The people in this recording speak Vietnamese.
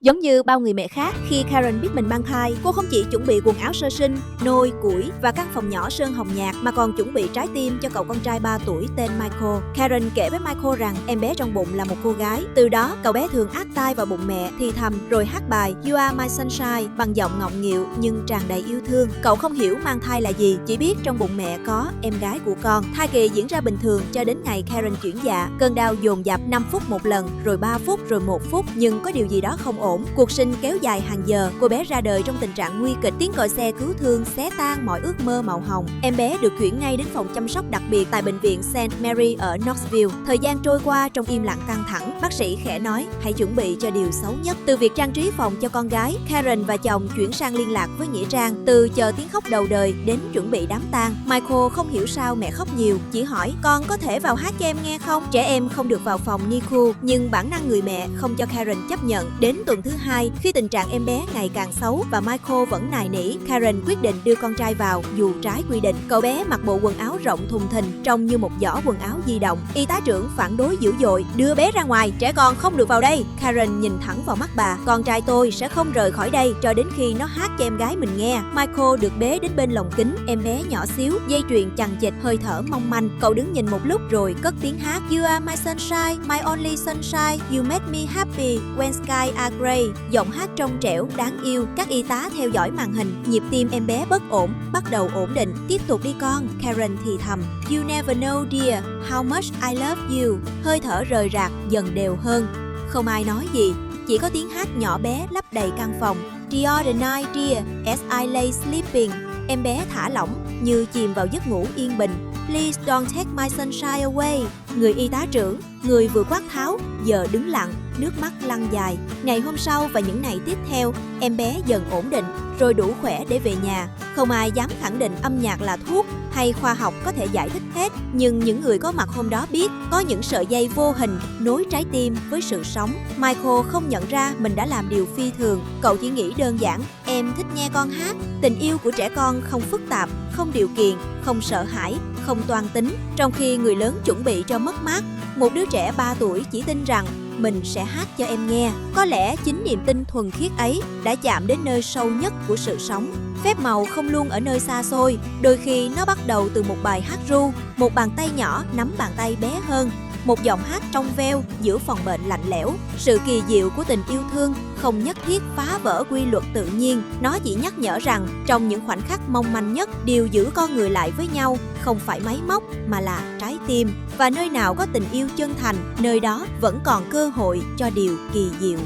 Giống như bao người mẹ khác, khi Karen biết mình mang thai, cô không chỉ chuẩn bị quần áo sơ sinh, nôi, củi và căn phòng nhỏ sơn hồng nhạt mà còn chuẩn bị trái tim cho cậu con trai 3 tuổi tên Michael. Karen kể với Michael rằng em bé trong bụng là một cô gái. Từ đó, cậu bé thường áp tai vào bụng mẹ, thì thầm rồi hát bài You Are My Sunshine bằng giọng ngọng nghịu nhưng tràn đầy yêu thương. Cậu không hiểu mang thai là gì, chỉ biết trong bụng mẹ có em gái của con. Thai kỳ diễn ra bình thường cho đến ngày Karen chuyển dạ. Cơn đau dồn dập 5 phút một lần, rồi 3 phút, rồi 1 phút, nhưng có điều gì đó không ổn. Cuộc sinh kéo dài hàng giờ, cô bé ra đời trong tình trạng nguy kịch, tiếng còi xe cứu thương xé tan mọi ước mơ màu hồng. Em bé được chuyển ngay đến phòng chăm sóc đặc biệt tại bệnh viện St. Mary ở Knoxville. Thời gian trôi qua trong im lặng căng thẳng, bác sĩ khẽ nói hãy chuẩn bị cho điều xấu nhất. Từ việc trang trí phòng cho con gái, Karen và chồng chuyển sang liên lạc với nghĩa trang, từ chờ tiếng khóc đầu đời đến chuẩn bị đám tang. Michael không hiểu sao mẹ khóc nhiều, chỉ hỏi con có thể vào hát cho em nghe không? Trẻ em không được vào phòng NICU, nhưng bản năng người mẹ không cho Karen chấp nhận. Đến tuần thứ 2, khi tình trạng em bé ngày càng xấu và Michael vẫn nài nỉ, Karen quyết định đưa con trai vào dù trái quy định. Cậu bé mặc bộ quần áo rộng thùng thình, trông như một giỏ quần áo di động. Y tá trưởng phản đối dữ dội, đưa bé ra ngoài, trẻ con không được vào đây. Karen nhìn thẳng vào mắt bà, con trai tôi sẽ không rời khỏi đây cho đến khi nó hát cho em gái mình nghe. Michael được bế đến bên lồng kính, em bé nhỏ xíu, dây chuyền chằng chịt, hơi thở mong manh. Cậu đứng nhìn một lúc rồi cất tiếng hát You Are My Sunshine, My Only Sunshine, You Make Me Happy, When Sky Are Grey. Giọng hát trong trẻo, đáng yêu. Các y tá theo dõi màn hình, nhịp tim em bé bất ổn, bắt đầu ổn định. Tiếp tục đi con, Karen thì thầm. You never know dear, how much I love you. Hơi thở rời rạc, dần đều hơn. Không ai nói gì, chỉ có tiếng hát nhỏ bé lấp đầy căn phòng. The other night dear, as I lay sleeping. Em bé thả lỏng, như chìm vào giấc ngủ yên bình. Please don't take my sunshine away. Người y tá trưởng, người vừa quát tháo, giờ đứng lặng, nước mắt lăn dài. Ngày hôm sau và những ngày tiếp theo, em bé dần ổn định, rồi đủ khỏe để về nhà. Không ai dám khẳng định âm nhạc là thuốc hay khoa học có thể giải thích hết, nhưng những người có mặt hôm đó biết có những sợi dây vô hình nối trái tim với sự sống. Michael không nhận ra mình đã làm điều phi thường. Cậu chỉ nghĩ đơn giản, em thích nghe con hát. Tình yêu của trẻ con không phức tạp, không điều kiện, không sợ hãi, không toan tính. Trong khi người lớn chuẩn bị cho mất mát, một đứa trẻ 3 tuổi chỉ tin rằng mình sẽ hát cho em nghe. Có lẽ chính niềm tin thuần khiết ấy đã chạm đến nơi sâu nhất của sự sống. Phép màu không luôn ở nơi xa xôi, đôi khi nó bắt đầu từ một bài hát ru, một bàn tay nhỏ nắm bàn tay bé hơn, một giọng hát trong veo giữa phòng bệnh lạnh lẽo. Sự kỳ diệu của tình yêu thương không nhất thiết phá vỡ quy luật tự nhiên, nó chỉ nhắc nhở rằng trong những khoảnh khắc mong manh nhất, điều giữ con người lại với nhau không phải máy móc mà là trái tim. Và nơi nào có tình yêu chân thành, nơi đó vẫn còn cơ hội cho điều kỳ diệu.